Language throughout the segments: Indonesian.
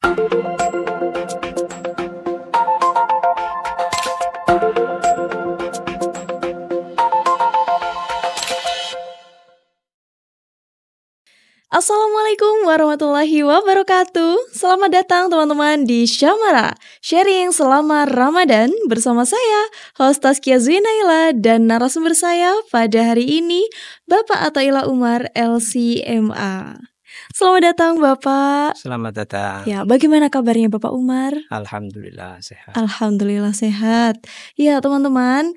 Assalamualaikum warahmatullahi wabarakatuh. Selamat datang teman-teman di Syamara, sharing selama Ramadan bersama saya, host Taskia Zuinaila, dan narasumber saya pada hari ini, Bapak Athaillah Umar, LCMA. Selamat datang Bapak. Selamat datang. Ya, bagaimana kabarnya Bapak Umar? Alhamdulillah sehat. Alhamdulillah sehat. Ya teman-teman,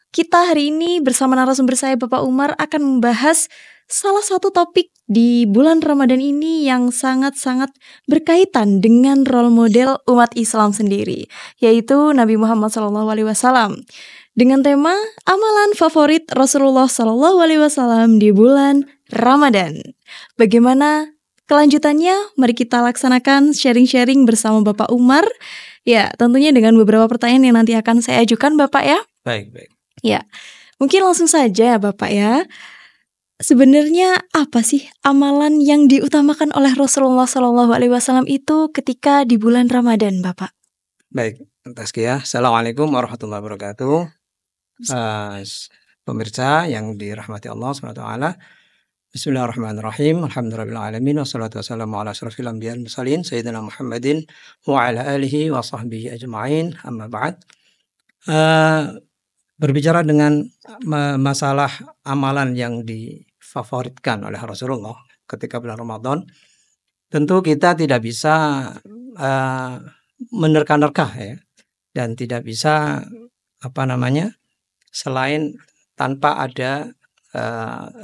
kita hari ini bersama narasumber saya Bapak Umar akan membahas salah satu topik di bulan Ramadan ini yang sangat-sangat berkaitan dengan role model umat Islam sendiri, yaitu Nabi Muhammad SAW, dengan tema amalan favorit Rasulullah SAW di bulan Ramadan. Bagaimana kelanjutannya? Mari kita laksanakan sharing-sharing bersama Bapak Umar. Ya, tentunya dengan beberapa pertanyaan yang nanti akan saya ajukan Bapak ya. Baik. Ya, mungkin langsung saja Bapak ya. Sebenarnya apa sih amalan yang diutamakan oleh Rasulullah SAW itu ketika di bulan Ramadan, Bapak? Baik, Taskia. Assalamualaikum warahmatullahi wabarakatuh. Pemirsa yang dirahmati Allah SWT. Bismillahirrahmanirrahim. Alhamdulillahirrahmanirrahim. Wassalatu wassalamu ala asyrafil anbiya wal mursalin Sayyidina Muhammadin wa ala alihi wa sahbihi ajma'in. Amma ba'd. Berbicara dengan masalah amalan yang difavoritkan oleh Rasulullah ketika bulan Ramadan, tentu kita tidak bisa menerka-nerka ya, dan tidak bisa selain tanpa ada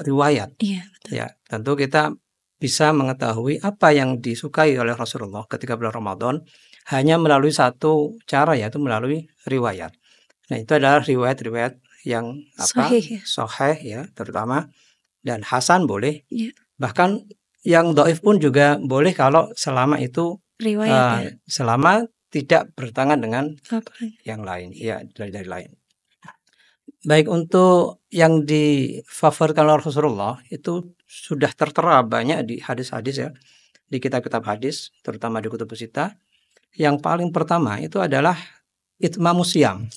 riwayat. Iya, betul. Ya, tentu kita bisa mengetahui apa yang disukai oleh Rasulullah ketika bulan Ramadan hanya melalui satu cara, yaitu melalui riwayat. Nah, itu adalah riwayat-riwayat yang sahih ya, terutama, dan hasan boleh. Ya. Bahkan yang dhaif pun juga boleh kalau selama itu riwayat selama tidak bertentangan dengan yang lain, ya, dari lain. Baik, untuk yang difavoritkan oleh Rasulullah itu sudah tertera banyak di hadis-hadis ya, di kitab-kitab hadis, terutama di kutub sita. Yang paling pertama itu adalah itmamus syiyam,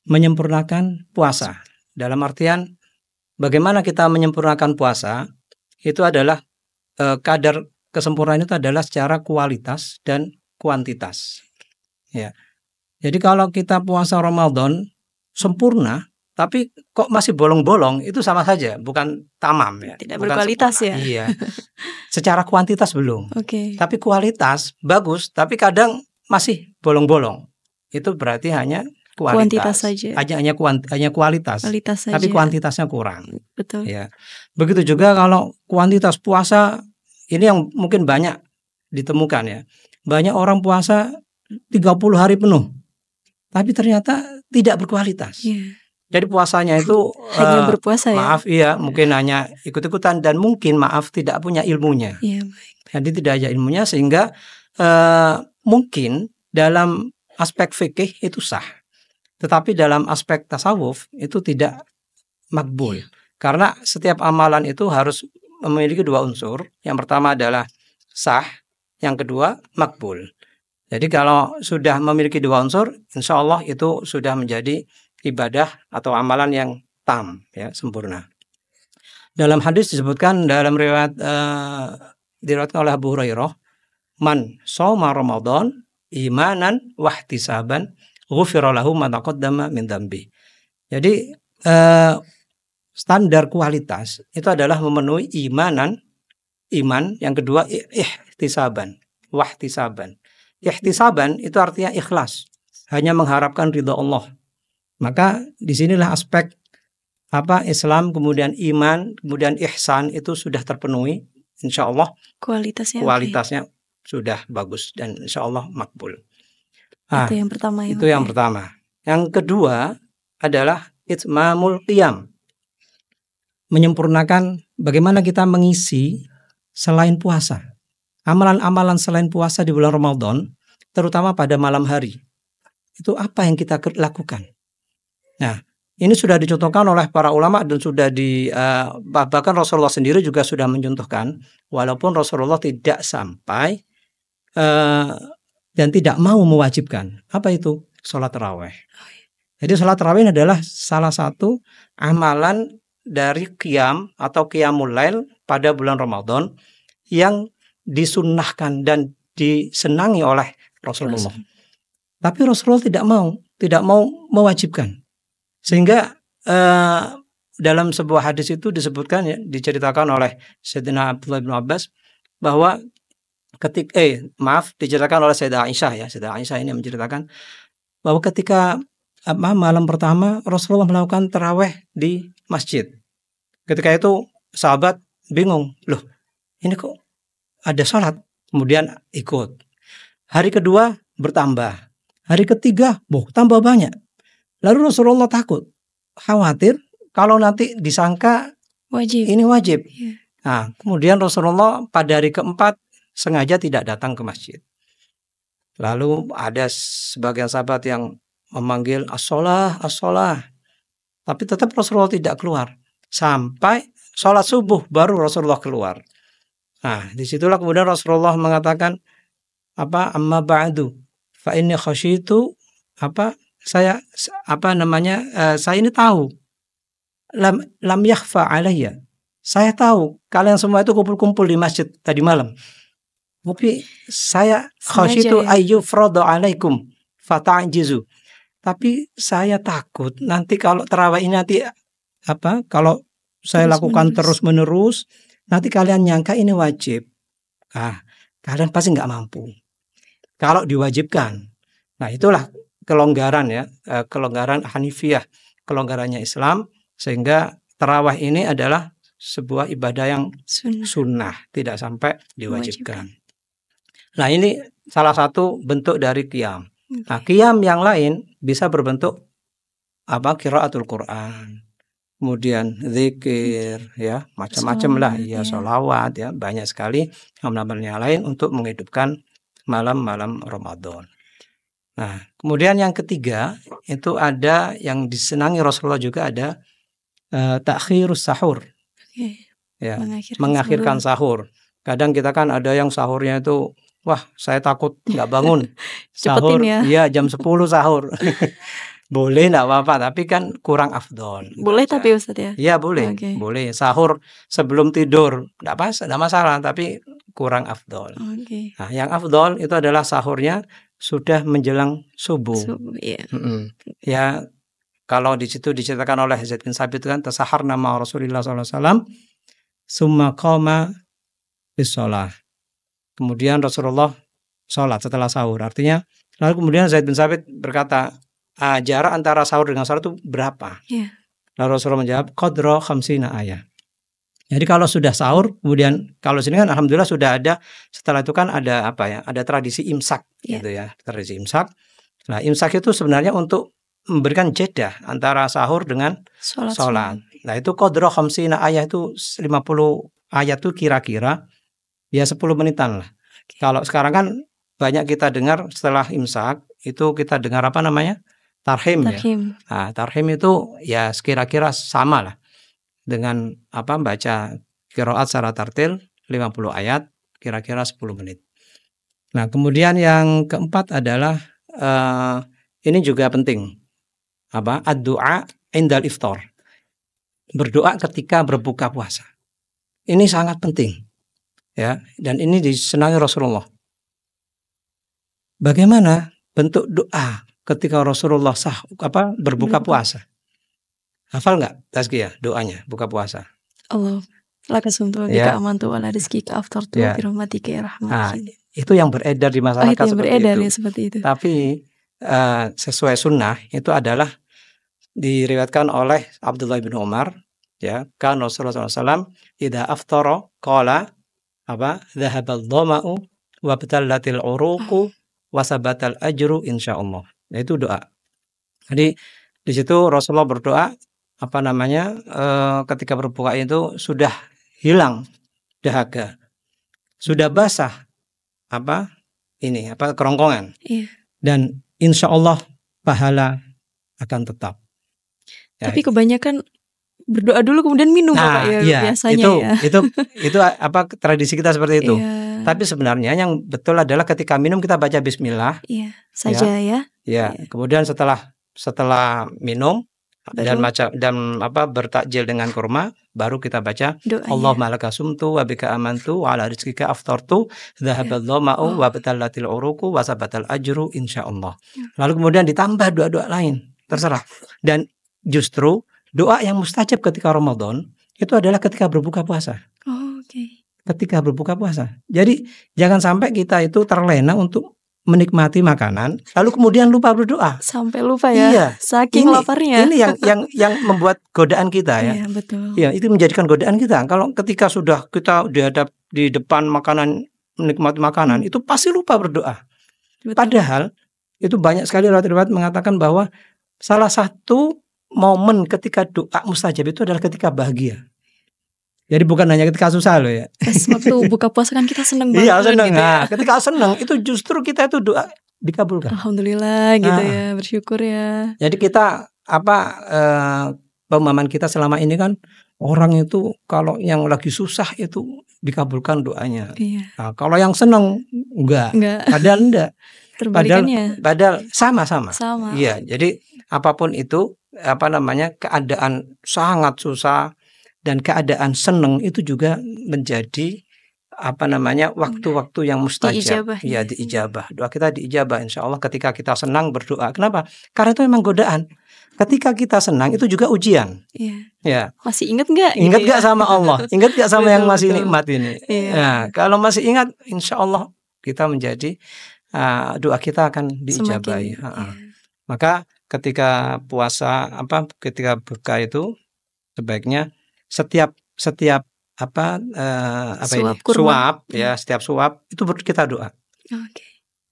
menyempurnakan puasa. Dalam artian bagaimana kita menyempurnakan puasa itu adalah kadar kesempurnaan itu adalah secara kualitas dan kuantitas. Ya. Jadi kalau kita puasa Ramadan sempurna tapi kok masih bolong-bolong, itu sama saja, bukan tamam ya. Tidak berkualitas ya. Iya. Secara kuantitas belum. Oke. Tapi kualitas bagus, tapi kadang masih bolong-bolong. Itu berarti hanya kualitas saja. Hanya kualitas saja. Tapi kuantitasnya kurang. Betul. Ya. Begitu juga kalau kuantitas puasa ini yang mungkin banyak ditemukan ya. Banyak orang puasa 30 hari penuh, tapi ternyata tidak berkualitas. Yeah. Jadi puasanya itu hanya berpuasa maaf ya, mungkin hanya ikut-ikutan dan mungkin tidak punya ilmunya. Yeah, baik. Jadi tidak ada ilmunya sehingga mungkin dalam aspek fikih itu sah. Tetapi dalam aspek tasawuf itu tidak makbul. Karena setiap amalan itu harus memiliki dua unsur. Yang pertama adalah sah, yang kedua makbul. Jadi kalau sudah memiliki dua unsur, insya Allah itu sudah menjadi ibadah atau amalan yang tam, ya, sempurna. Dalam hadis disebutkan dalam riwayat diriwayatkan oleh Abu Hurairah, man shoma Ramadan imanan wahtisaban ghufira lahu ma taqaddama min dzambi. Jadi standar kualitas itu adalah memenuhi iman, yang kedua ihtisaban, wahtisaban. Ihtisaban itu artinya ikhlas, hanya mengharapkan ridha Allah. Maka disinilah aspek Islam, kemudian iman, kemudian ihsan itu sudah terpenuhi, insya Allah kualitasnya sudah bagus dan insya Allah makbul. Itu yang pertama. Itu yang pertama. Yang kedua adalah itmamul qiyam, menyempurnakan bagaimana kita mengisi selain puasa. Amalan-amalan selain puasa di bulan Ramadan, terutama pada malam hari. Itu apa yang kita lakukan? Nah, ini sudah dicontohkan oleh para ulama dan sudah bahkan Rasulullah sendiri juga sudah mencontohkan, walaupun Rasulullah tidak sampai dan tidak mau mewajibkan. Apa itu? Sholat tarawih. Jadi sholat tarawih adalah salah satu amalan dari qiyam atau qiyamul lail pada bulan Ramadan yang disunnahkan dan disenangi oleh Rasulullah. Tapi Rasulullah tidak mau mewajibkan. Sehingga dalam sebuah hadis itu disebutkan, ya, diceritakan oleh Sayyidina Abdullah bin Abbas bahwa diceritakan oleh Sayyidah Aisyah, ya. Sayyidah Aisyah ini menceritakan bahwa ketika malam pertama Rasulullah melakukan tarawih di masjid. Ketika itu sahabat bingung, loh ini kok ada sholat, kemudian ikut. Hari kedua bertambah, hari ketiga tambah banyak. Lalu Rasulullah takut, khawatir kalau nanti disangka ini wajib. Nah, kemudian Rasulullah pada hari keempat sengaja tidak datang ke masjid. Lalu ada sebagian sahabat yang memanggil as-sholah, as-sholah. Tapi tetap Rasulullah tidak keluar. Sampai sholat subuh baru Rasulullah keluar. Nah, disitulah kemudian Rasulullah mengatakan, amma ba'du fa inni khasyitu, saya ini tahu, lam yakhfa alayya. Saya tahu kalian semua itu kumpul-kumpul di masjid tadi malam. Tapi saya khasyitu ayyufradu alaikum fata'jizu. Tapi saya takut nanti kalau tarawih ini nanti kalau saya lakukan terus-menerus, nanti kalian nyangka ini wajib. Kalian pasti nggak mampu kalau diwajibkan. Nah, itulah kelonggaran, ya, kelonggaran Hanifiyah, kelonggarannya Islam, sehingga tarawih ini adalah sebuah ibadah yang sunnah, tidak sampai diwajibkan. Nah, ini salah satu bentuk dari qiyam. Nah, qiyam yang lain bisa berbentuk qiraatul Quran, kemudian zikir, ya, macam-macam lah, ya, sholawat, ya, banyak sekali amalan yang lain untuk menghidupkan malam-malam Ramadan. Nah, kemudian yang ketiga itu ada yang disenangi Rasulullah juga, ada takhirus sahur, ya, mengakhirkan sahur. Kadang kita kan ada yang sahurnya itu, wah, saya takut nggak bangun sahur, ya, jam 10 sahur. Boleh, nggak apa-apa, tapi kan kurang afdol. Boleh tapi Ustaz, ya? Iya, boleh. Boleh sahur sebelum tidur, nggak masalah, tapi kurang afdol. Nah, yang afdol itu adalah sahurnya sudah menjelang subuh. Ya, kalau di situ diceritakan oleh Zaid bin Sabit kan, tasaharna ma Rasulullah SAW, summa qama bis-shalah. Kemudian Rasulullah sholat setelah sahur. Artinya, lalu kemudian Zaid bin Sabit berkata, jarak antara sahur dengan sholat itu berapa? Lalu Rasulullah menjawab, qadra khamsina ayah. Jadi kalau sudah sahur, kemudian kalau sini kan alhamdulillah sudah ada, setelah itu kan ada ada tradisi imsak, gitu, ya, tradisi imsak. Nah, imsak itu sebenarnya untuk memberikan jeda antara sahur dengan sholat. Nah, itu qadra khamsina ayah itu 50 ayat itu kira-kira ya 10 menitan lah. Kalau sekarang kan banyak kita dengar setelah imsak itu kita dengar tarhim. Ya. Nah, tarhim itu ya kira-kira sama lah dengan baca qiraat secara tartil 50 ayat kira-kira 10 menit. Nah, kemudian yang keempat adalah ini juga penting. Ad-du'a indal iftar. Berdoa ketika berbuka puasa. Ini sangat penting. Ya, dan ini disenangi Rasulullah. Bagaimana bentuk doa ketika Rasulullah berbuka puasa? Hafal nggak Tazkiyah doanya buka puasa? Allah lakasumtu bika amantu ala rizkika aftartu bi rahmatika ya rahman. Itu yang beredar di masyarakat seperti itu. Tapi sesuai sunnah itu adalah diriwayatkan oleh Abdullah bin Umar, ya, kan Rasulullah SAW idza aftara qala dhahabal dhama'u wa batallatil uruqu wa sabatal ajru insyaallah. Itu doa. Jadi di situ Rasulullah berdoa ketika berbuka itu sudah hilang dahaga, sudah basah kerongkongan, dan insyaallah pahala akan tetap. Ya, tapi kebanyakan berdoa dulu kemudian minum, Pak, ya, biasanya. Itu tradisi kita seperti itu. Tapi sebenarnya yang betul adalah ketika minum kita baca bismillah. Iya, saja ya. Ya, kemudian setelah minum dan bertakjil dengan kurma, baru kita baca Allahumma laka sumtu wa bika amantu wa ala rizqika aftartu dhahaballahu ma'u wa batallatil uruku wa sabatal ajru insyaallah. Lalu kemudian ditambah doa-doa lain, terserah. Dan justru doa yang mustajab ketika Ramadan itu adalah ketika berbuka puasa. Ketika berbuka puasa. Jadi jangan sampai kita itu terlena untuk menikmati makanan, lalu kemudian lupa berdoa. Sampai lupa ya. Iya. Saking laparnya. Ini yang membuat godaan kita ya. Iya, betul. Iya, itu menjadikan godaan kita. Kalau ketika sudah kita di depan makanan, menikmati makanan, itu pasti lupa berdoa. Betul. Padahal itu banyak sekali riwayat mengatakan bahwa salah satu momen ketika doa mustajab itu adalah ketika bahagia. Jadi bukan hanya ketika susah loh ya. Waktu buka puasa kan kita seneng banget. Iya, seneng. Gitu ya. Ketika seneng itu justru kita itu doa dikabulkan. Alhamdulillah gitu ya, bersyukur ya. Jadi kita pemahaman kita selama ini kan orang itu kalau yang lagi susah itu dikabulkan doanya. Iya. Nah, kalau yang seneng enggak. Padahal enggak. Terbalikannya. Padahal sama-sama. Sama. Iya, jadi apapun itu keadaan sangat susah dan keadaan seneng itu juga menjadi waktu-waktu yang mustajab. Ya, diijabah. Doa kita diijabah insyaallah ketika kita senang berdoa. Kenapa? Karena itu memang godaan. Ketika kita senang itu juga ujian. Iya. Ya. Masih ingat enggak? Ingat enggak sama Allah? Ingat enggak sama yang masih nikmat ini? Iya. Nah, kalau masih ingat insyaallah kita menjadi doa kita akan diijabahi. Maka ketika puasa ketika buka itu sebaiknya setiap suap setiap suap itu kita doa.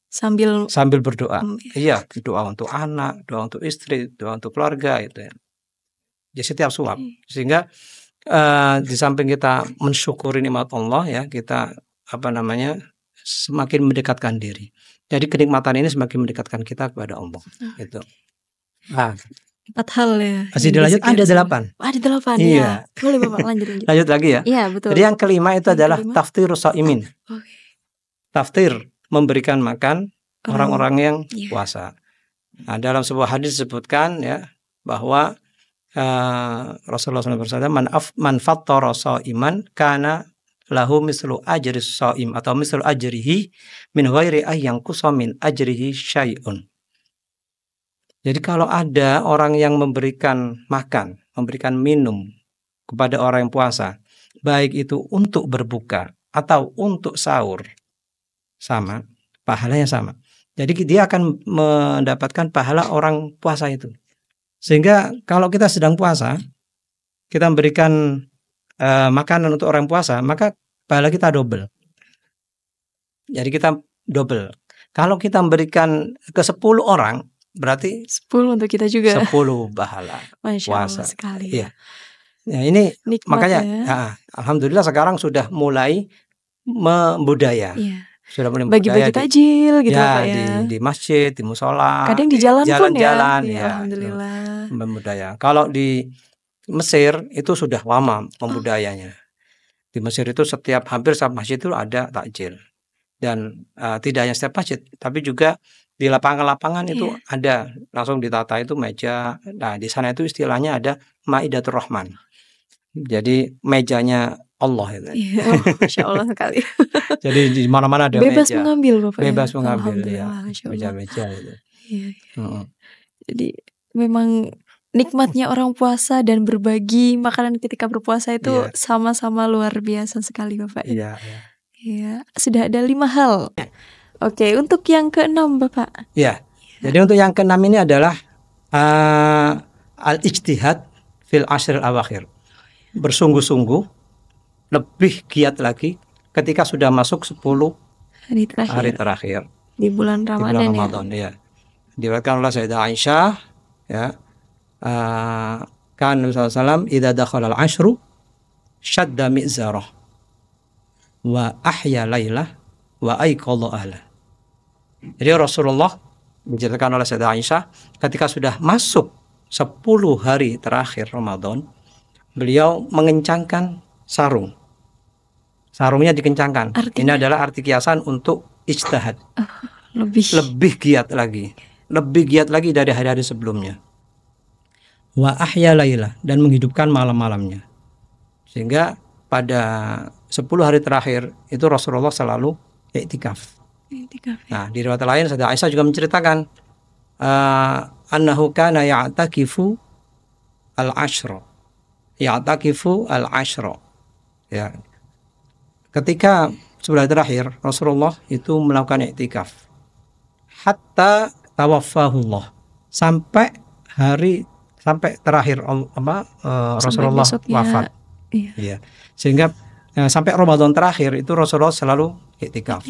Sambil berdoa. Iya, doa untuk anak, doa untuk istri, doa untuk keluarga itu ya. Jadi setiap suap. Sehingga di samping kita mensyukuri nikmat Allah ya, kita semakin mendekatkan diri. Jadi kenikmatan ini semakin mendekatkan kita kepada Allah. Gitu. 4 hal ya. Masih dilanjut ada 8. Ada 8 iya. Ya. Boleh Bapak lanjut. Lanjut lagi ya. Iya, betul. Jadi yang kelima itu adalah taftirus shaimin. Taftir, memberikan makan orang-orang yang puasa. Nah, dalam sebuah hadis disebutkan ya bahwa Rasulullah SAW bersabda man fattara shaiman kana lahu mislu ajri shaim atau mislu ajrihi min ghairi ayyanqusa min ajrihi syai'un. Jadi kalau ada orang yang memberikan makan, memberikan minum kepada orang yang puasa, baik itu untuk berbuka atau untuk sahur, sama, pahalanya sama. Jadi dia akan mendapatkan pahala orang puasa itu. Sehingga kalau kita sedang puasa, kita memberikan makanan untuk orang puasa, maka pahala kita double. Jadi kita double. Kalau kita memberikan ke 10 orang, berarti 10 untuk kita juga. 10 pahala puasa sekali. Iya. Ya, ini nikmat makanya alhamdulillah sekarang sudah mulai membudaya. Iya. Sudah mulai bagi-bagi takjil gitu ya, Pak ya. Di masjid, di musola. Kadang di jalan pun ya. Alhamdulillah. Membudaya. Kalau di Mesir itu sudah lama membudayanya. Di Mesir itu hampir setiap masjid itu ada takjil. Dan tidak hanya setiap masjid, tapi juga di lapangan-lapangan itu ada langsung ditata itu meja. Nah, di sana itu istilahnya ada Maidatur Rahman. Jadi mejanya Allah itu. Masya Allah sekali. Jadi di mana-mana ada bebas meja. Mengambil Bapak. Bebas mengambil ya. Meja-meja itu. Iya. Jadi memang nikmatnya orang puasa dan berbagi makanan ketika berpuasa itu sama-sama luar biasa sekali Bapak. Iya. Iya. Sudah ada 5 hal. Oke, untuk yang ke-6 Bapak. Ya. Jadi untuk yang ke-6 ini adalah al-ijtihad fil ashril awakhir. Bersungguh-sungguh, lebih giat lagi ketika sudah masuk 10 hari terakhir di bulan Ramadan, ya. Diriwayatkan oleh Sayyidah Aisyah ya. Kan Nabi SAW idza dakhala al-ashru shadda mi'zarah wa ahya lailah wa aiqadha ahlah. Jadi Rasulullah diceritakan oleh Sayyidah Aisyah ketika sudah masuk 10 hari terakhir Ramadan, beliau mengencangkan sarung sarungnya dikencangkan. Ini Artinya adalah arti kiasan untuk ijtihad. lebih Lebih giat lagi dari hari-hari sebelumnya. Wa ahya laila, dan menghidupkan malam-malamnya. Sehingga pada 10 hari terakhir itu Rasulullah selalu iktikaf. Nah, di riwayat lain Sayyidah Aisyah juga menceritakan annahu kana ya'takifu al-ashra. Ya'takifu al-ashra. Ya. Ketika 10 hari terakhir Rasulullah itu melakukan iktikaf hatta tawaffahullah, sampai terakhir Rasulullah wafat. Iya. Sehingga sampai Ramadan terakhir itu Rasulullah selalu iktikaf.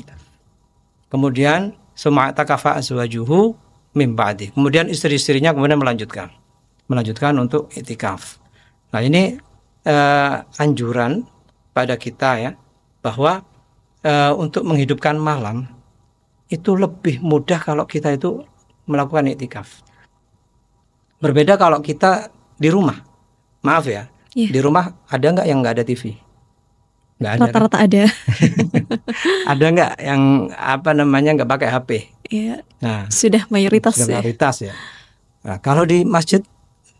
Kemudian summa takafa azwajuhu min ba'di. Kemudian istri-istrinya kemudian melanjutkan untuk iktikaf. Nah, ini anjuran pada kita ya, bahwa untuk menghidupkan malam itu lebih mudah kalau kita itu melakukan iktikaf. Berbeda kalau kita di rumah. Maaf ya, di rumah ada nggak yang nggak ada TV? Nggak ada. Rata-rata ada. Ada nggak yang nggak pakai HP? Iya. Nah, sudah mayoritas ya. Nah, kalau di masjid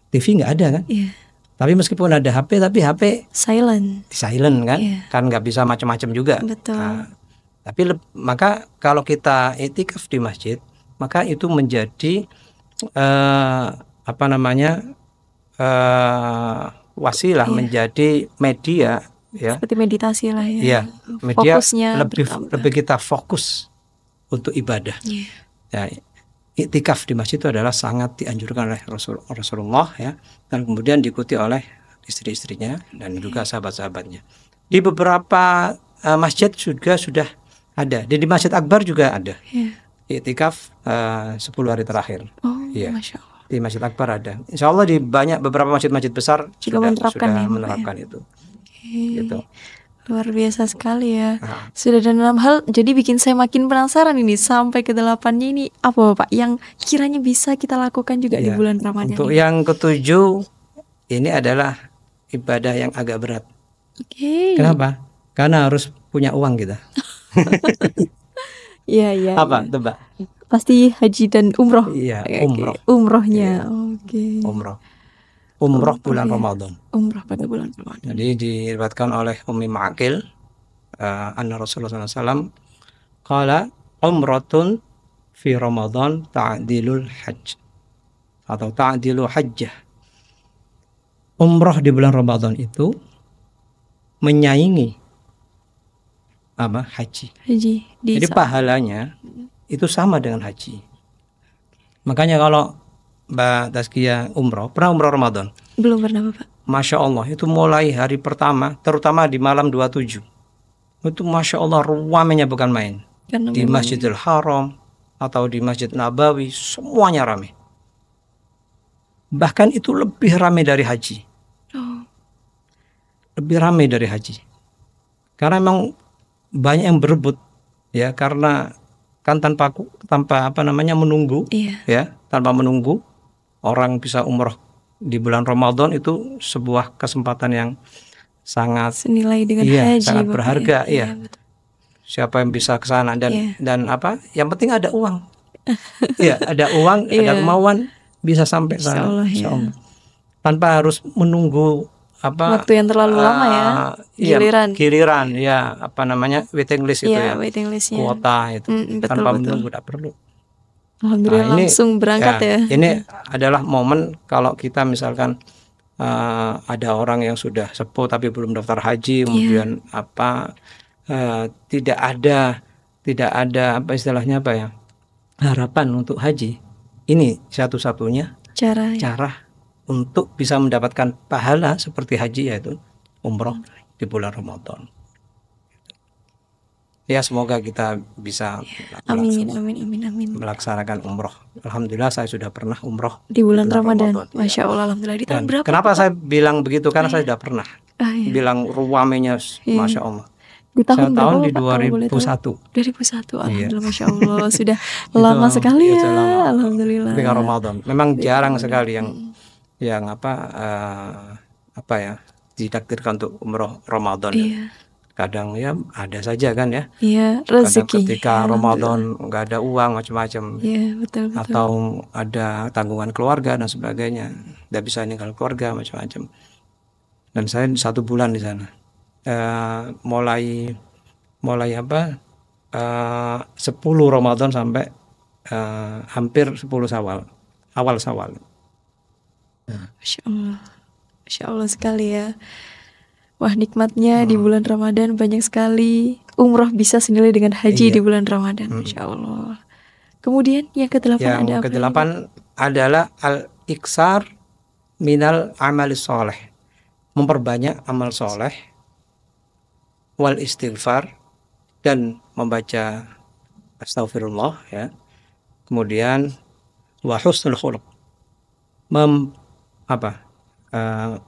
TV nggak ada kan? Iya. Tapi meskipun ada HP, tapi HP silent kan? Kan nggak bisa macam-macam juga. Betul. Nah, tapi maka kalau kita iktikaf di masjid, maka itu menjadi wasilah, menjadi media ya. Seperti meditasi lah ya. Iya, media fokusnya lebih kita fokus untuk ibadah. Ya, iktikaf di masjid itu adalah sangat dianjurkan oleh Rasulullah ya, dan kemudian diikuti oleh istri-istrinya dan juga sahabat-sahabatnya. Di beberapa masjid juga sudah ada. Di Masjid Akbar juga ada. Iktikaf 10 hari terakhir. Masya Allah. Di Masjid Akbar ada. Insya Allah di beberapa masjid-masjid besar sudah menerapkan itu. Gitu. Luar biasa sekali ya. Sudah, dan dalam hal, jadi bikin saya makin penasaran ini sampai ke 8-nya ini apa Pak yang kiranya bisa kita lakukan juga di bulan Ramadan. Untuk yang ke-7 ini adalah ibadah yang agak berat. Kenapa? Karena harus punya uang kita. Iya. Apa? Tebak. Pasti haji dan umroh. Iya, umroh. Umrohnya. Umroh bulan Ramadan. Umroh pada bulan Ramadan. Jadi diriwayatkan oleh Ummi Ma'aqil anna Rasulullah SAW qala umratun fi Ramadan ta'dilul hajj atau ta'dilu hajjah. Umroh di bulan Ramadan itu menyaingi haji. Jadi pahalanya itu sama dengan haji. Makanya kalau Mbak Tazkiyah pernah umroh Ramadan? Belum pernah Bapak. Masya Allah, itu mulai hari pertama, terutama di malam 27, itu Masya Allah ramainya bukan main. Di Masjidil Haram atau di Masjid Nabawi semuanya ramai. Bahkan itu lebih ramai dari haji. Lebih ramai dari haji. Karena memang banyak yang berebut ya, karena kan tanpa menunggu ya, tanpa menunggu orang bisa umroh di bulan Ramadan itu sebuah kesempatan yang sangat senilai dengan haji, sangat berharga ya. Betul. Siapa yang bisa ke sana dan yang penting ada uang. Ya, ada uang, ada kemauan bisa sampai sana. Insya Allah. Tanpa harus menunggu waktu yang terlalu lama ya. Giliran ya, waiting list itu ya. Waiting listnya. Kuota itu. Tanpa menunggu, tidak perlu. Alhamdulillah langsung berangkat ya. Ini adalah momen kalau kita misalkan ada orang yang sudah sepuh tapi belum daftar haji, kemudian tidak ada harapan untuk haji. Ini satu-satunya cara untuk bisa mendapatkan pahala seperti haji, yaitu umroh di bulan Ramadan. Ya, semoga kita bisa melaksanakan umroh. Alhamdulillah saya sudah pernah umroh di bulan Ramadan. Masya Allah, alhamdulillah. Di tahun berapa? Kenapa saya bilang begitu? Karena saya sudah pernah bilang ruamenya, Masya Allah. Di tahun di 2001. 2001, alhamdulillah, Masya Allah. Sudah lama sekali ya. Alhamdulillah. Dengan Ramadan. Memang jarang sekali yang ditakdirkan untuk umroh Ramadan. kadang ya ada saja kan ya. Iya, Kadang rezeki. ketika Alhamdulillah. Ramadan nggak ada uang macam-macam, Iya, betul betul. atau ada tanggungan keluarga dan sebagainya, nggak bisa ninggal keluarga macam-macam. Dan saya 1 bulan di sana. Mulai apa? 10 Ramadan sampai hampir 10 Syawal. Awal Syawal. Masya Allah. Masya Allah sekali ya. Wah, nikmatnya di bulan Ramadan banyak sekali. Umroh bisa senilai dengan haji Iya. di bulan Ramadan. Masya Allah. Kemudian yang ke-8 ada Yang apa? ke-8 adalah al-iksar minal amalis soleh. Memperbanyak amal soleh, wal istighfar, dan membaca astagfirullah ya. Kemudian wa husnul khuluq,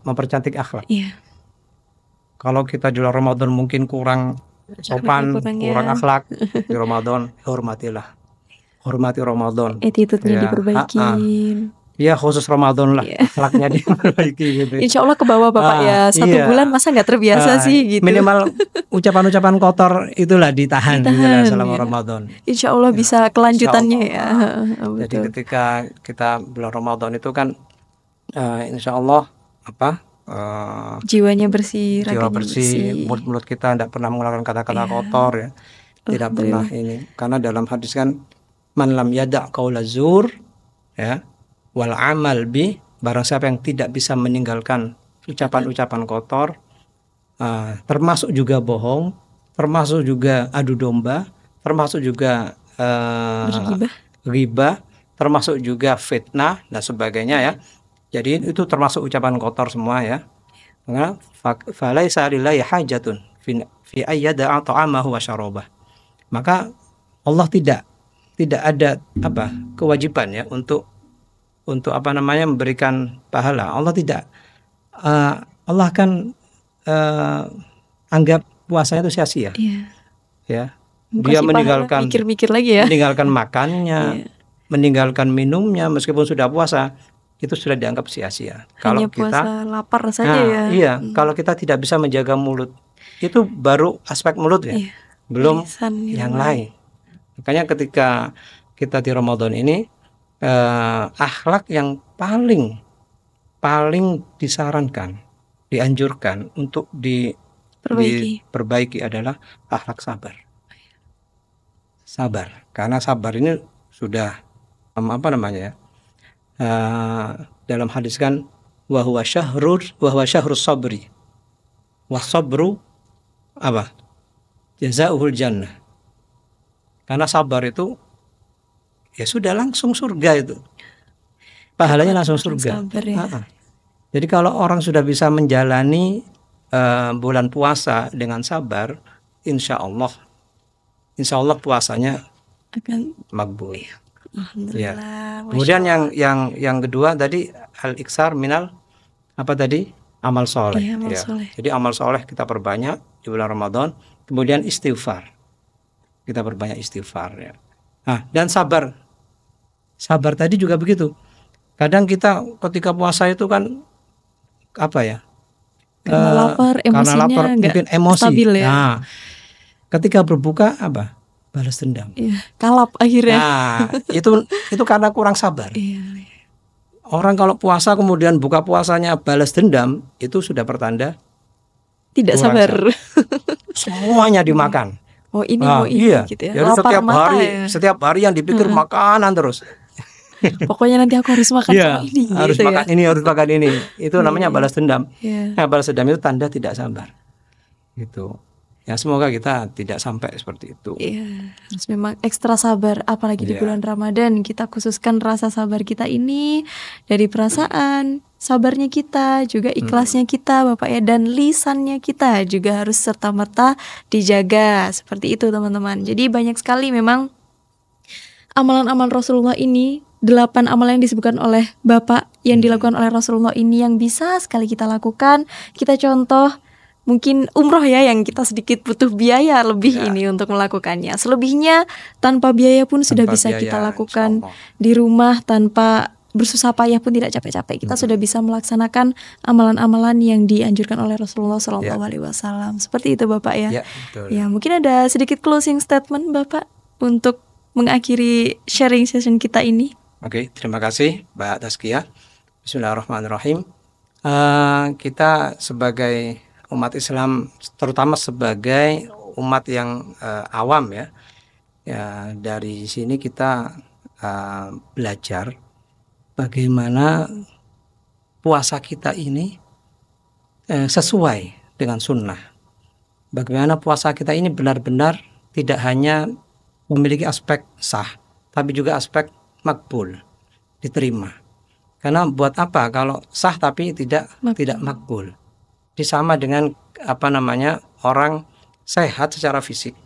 mempercantik akhlak. Iya. Kalau kita di luar Ramadan mungkin kurang sopan, kurang akhlak, di Ramadan hormatilah. Hormati Ramadan. Attitude-nya Ya, diperbaikin. Ya khusus Ramadan lah, Iya. akhlaknya diperbaiki gitu. Insya Allah ke bawah Bapak ya. 1 iya. bulan masa nggak terbiasa sih gitu. Minimal ucapan-ucapan kotor itulah ditahan gitu lah selama ya. Ramadan. Insya Allah bisa kelanjutannya Insya ya. Jadi ketika kita bulan Ramadan itu kan insya Allah jiwanya bersih, jiwa raganya bersih, mulut kita tidak pernah mengeluarkan kata-kata kotor ya. Tidak pernah ini. Karena dalam hadis kan man lam yada' qaula zur ya wal amal bi, barang siapa yang tidak bisa meninggalkan ucapan-ucapan kotor, termasuk juga bohong, termasuk juga adu domba, termasuk juga ghibah, termasuk juga fitnah dan sebagainya ya. Jadi itu termasuk ucapan kotor semua ya. Karena falaisa lillahi hajatun fi ayyada'a ta'amahu wa syarabah. Maka Allah tidak ada kewajiban ya untuk memberikan pahala. Allah tidak. Allah kan anggap puasanya itu sia-sia. Iya. Ya. Dia meninggalkan mikir-mikir lagi ya. Meninggalkan makannya, meninggalkan minumnya meskipun sudah puasa, itu sudah dianggap sia-sia. Hanya Kalau kita puasa lapar saja ya. Iya, kalau kita tidak bisa menjaga mulut, itu baru aspek mulut ya. Iya. Belum yang lain. Makanya ketika kita di Ramadan ini akhlak yang paling disarankan, dianjurkan untuk diperbaiki adalah akhlak sabar. Sabar, karena sabar ini sudah dalam hadis kan wa huwa syahrus sabri wa sabru jazaa'uhul jannah. Karena sabar itu ya sudah langsung surga itu. Pahalanya langsung surga. Sabar, ya. Jadi kalau orang sudah bisa menjalani bulan puasa dengan sabar, insya Allah puasanya akan makbul. Alhamdulillah. Ya. Kemudian yang kedua tadi al-iksar minal amal soleh. Iya, amal soleh. Jadi amal soleh kita perbanyak di bulan Ramadan. Kemudian istighfar, kita perbanyak istighfar ya. Dan sabar tadi juga begitu. Kadang kita ketika puasa itu kan karena lapar, emosinya mungkin emosi. Stabil ya. Nah, ketika berbuka balas dendam. Iya, kalap akhirnya. Nah, itu karena kurang sabar. Iya. Orang kalau puasa kemudian buka puasanya balas dendam, itu sudah pertanda tidak sabar. Semuanya dimakan. Oh ini, iya. Gitu ya. Jadi setiap hari yang dipikir makanan terus. Pokoknya nanti aku harus makan ini. Harus gitu makan ya? ini, harus makan ini. Itu namanya balas dendam. Yeah. Nah, balas dendam itu tanda tidak sabar. Gitu. Ya semoga kita tidak sampai seperti itu. Iya, harus memang ekstra sabar, apalagi di bulan Ramadan. Kita khususkan rasa sabar kita ini dari perasaan, sabarnya kita, juga ikhlasnya kita, Bapak ya, dan lisannya kita juga harus serta-merta dijaga. Seperti itu teman-teman. Jadi banyak sekali memang amalan-amalan Rasulullah ini, 8 amalan yang disebutkan oleh Bapak, yang dilakukan oleh Rasulullah ini yang bisa sekali kita lakukan. Kita contoh mungkin umroh ya, yang kita sedikit butuh biaya lebih ini untuk melakukannya. Selebihnya tanpa biaya pun sudah bisa kita lakukan di rumah tanpa bersusah payah pun tidak capek-capek, kita sudah bisa melaksanakan amalan-amalan yang dianjurkan oleh Rasulullah SAW. Seperti itu Bapak ya. Ya, betul. Ya, mungkin ada sedikit closing statement Bapak untuk mengakhiri sharing session kita ini. Oke, terima kasih Mbak Tazkiyah. Bismillahirrahmanirrahim. Kita sebagai umat Islam, terutama sebagai umat yang awam ya, dari sini kita belajar bagaimana puasa kita ini sesuai dengan sunnah. Bagaimana puasa kita ini benar-benar tidak hanya memiliki aspek sah, tapi juga aspek makbul, diterima. Karena buat apa kalau sah tapi tidak makbul? Sama dengan orang sehat secara fisik,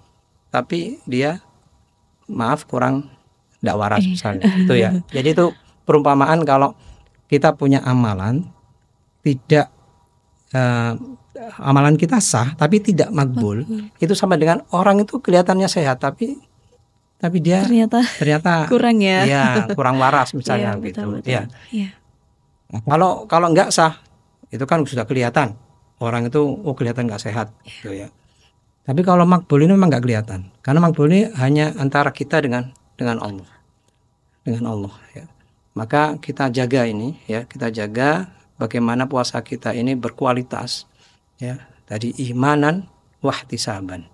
tapi dia kurang tidak waras misalnya, itu ya. Jadi itu perumpamaan kalau kita punya amalan amalan kita sah tapi tidak makbul, itu sama dengan orang itu kelihatannya sehat tapi dia ternyata kurang ya. Iya, kurang waras misalnya gitu. Betul. Ya. Nah, kalau nggak sah itu kan sudah kelihatan orang itu kelihatan nggak sehat gitu ya. Tapi kalau makbul ini memang nggak kelihatan, karena makbul ini hanya antara kita dengan Allah. Dengan Allah ya. Maka kita jaga ini ya, kita jaga bagaimana puasa kita ini berkualitas ya, tadi imanan wahtisaban.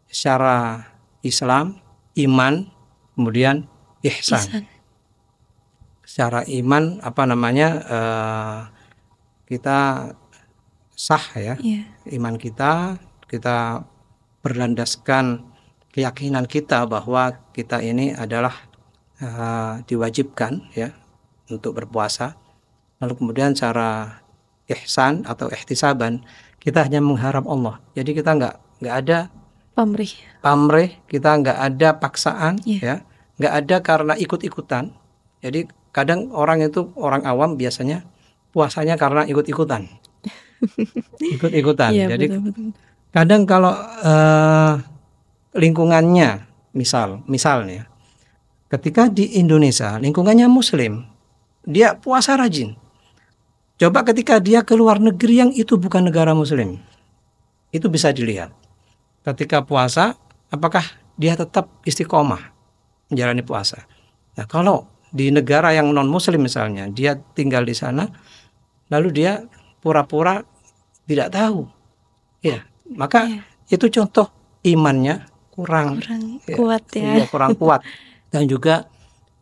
Secara Islam, iman, kemudian ihsan. Secara iman kita sah ya. Iman kita berlandaskan keyakinan kita bahwa kita ini adalah diwajibkan ya untuk berpuasa. Lalu kemudian cara ihsan atau ihtisaban, kita hanya mengharap Allah. Jadi kita nggak ada pamrih, kita nggak ada paksaan ya, nggak ada karena ikut-ikutan. Jadi kadang orang awam biasanya puasanya karena ikut-ikutan. Jadi betul. Kadang kalau lingkungannya misalnya ketika di Indonesia lingkungannya Muslim, dia puasa rajin. Coba ketika dia ke luar negeri yang itu bukan negara Muslim, itu bisa dilihat. Ketika puasa, apakah dia tetap istiqomah menjalani puasa? Nah, kalau di negara yang non Muslim misalnya, dia tinggal di sana, lalu dia pura-pura tidak tahu, ya, maka itu contoh imannya kurang kuat ya. Kurang kuat. Dan juga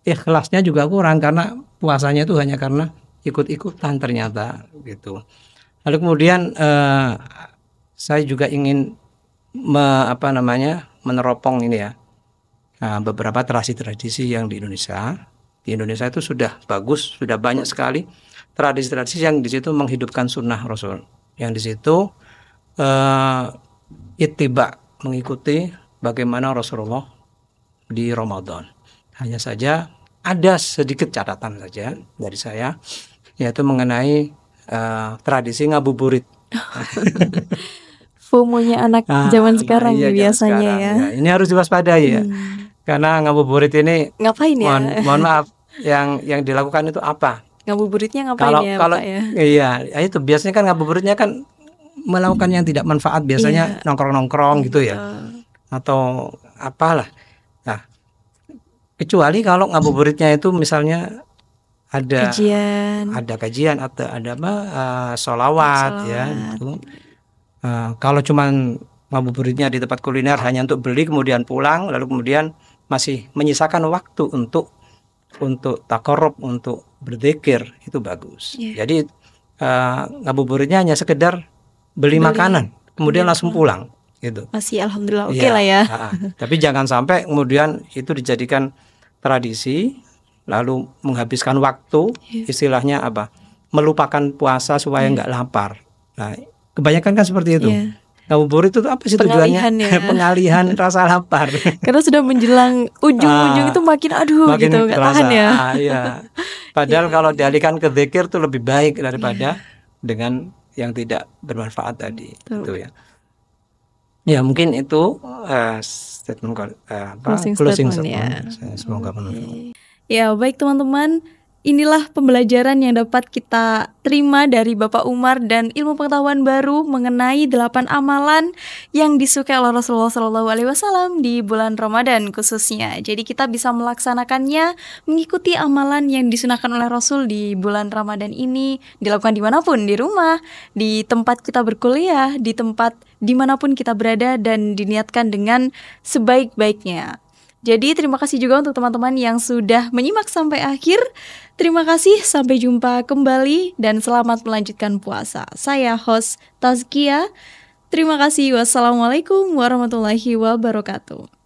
ikhlasnya juga kurang karena puasanya itu hanya karena ikut-ikutan ternyata gitu. Lalu kemudian saya juga ingin meneropong ini ya, beberapa tradisi-tradisi yang di Indonesia. Di Indonesia itu sudah bagus, sudah banyak sekali tradisi-tradisi yang di situ menghidupkan sunnah Rasul. Yang di situ ittiba, mengikuti bagaimana Rasulullah di Ramadan. Hanya saja ada sedikit catatan saja dari saya, yaitu mengenai tradisi ngabuburit. FOMO-nya anak zaman sekarang biasanya ya. Ini harus diwaspadai ya. Karena ngabuburit ini ngapain ya? Mohon maaf, yang dilakukan itu apa? Ngabuburitnya ngapain kalau, Pak ya? Iya, itu biasanya kan ngabuburitnya kan melakukan yang tidak manfaat, biasanya nongkrong-nongkrong gitu ya. Atau apalah. Nah, kecuali kalau ngabuburitnya itu misalnya ada kajian atau ada sholawat ya gitu. Kalau cuman ngabuburitnya di tempat kuliner hanya untuk beli kemudian pulang, lalu kemudian masih menyisakan waktu untuk takarrub, untuk berzikir, itu bagus. Jadi ngabuburitnya hanya sekedar beli makanan kemudian langsung pulang gitu. Masih alhamdulillah oke lah ya. Tapi jangan sampai kemudian itu dijadikan tradisi lalu menghabiskan waktu, istilahnya melupakan puasa supaya nggak lapar. Nah, kebanyakan kan seperti itu. Ngabuburit itu apa sih tujuannya? Pengalihan rasa lapar. Karena sudah menjelang ujung-ujung itu makin gitu nggak tahan ya. Padahal kalau dialihkan ke zikir itu lebih baik daripada dengan yang tidak bermanfaat tadi. Itu ya. Ya mungkin itu statement closing statement ya. Semoga bermanfaat. Ya baik teman-teman. inilah pembelajaran yang dapat kita terima dari Bapak Umar dan ilmu pengetahuan baru mengenai 8 amalan yang disukai oleh Rasulullah SAW di bulan Ramadan khususnya. Jadi kita bisa melaksanakannya, mengikuti amalan yang disunahkan oleh Rasul di bulan Ramadan ini, dilakukan dimanapun, di rumah, di tempat kita berkuliah, di tempat dimanapun kita berada, dan diniatkan dengan sebaik-baiknya. Jadi terima kasih juga untuk teman-teman yang sudah menyimak sampai akhir. Terima kasih, sampai jumpa kembali dan selamat melanjutkan puasa. Saya host Tazkia. Terima kasih. Wassalamualaikum warahmatullahi wabarakatuh.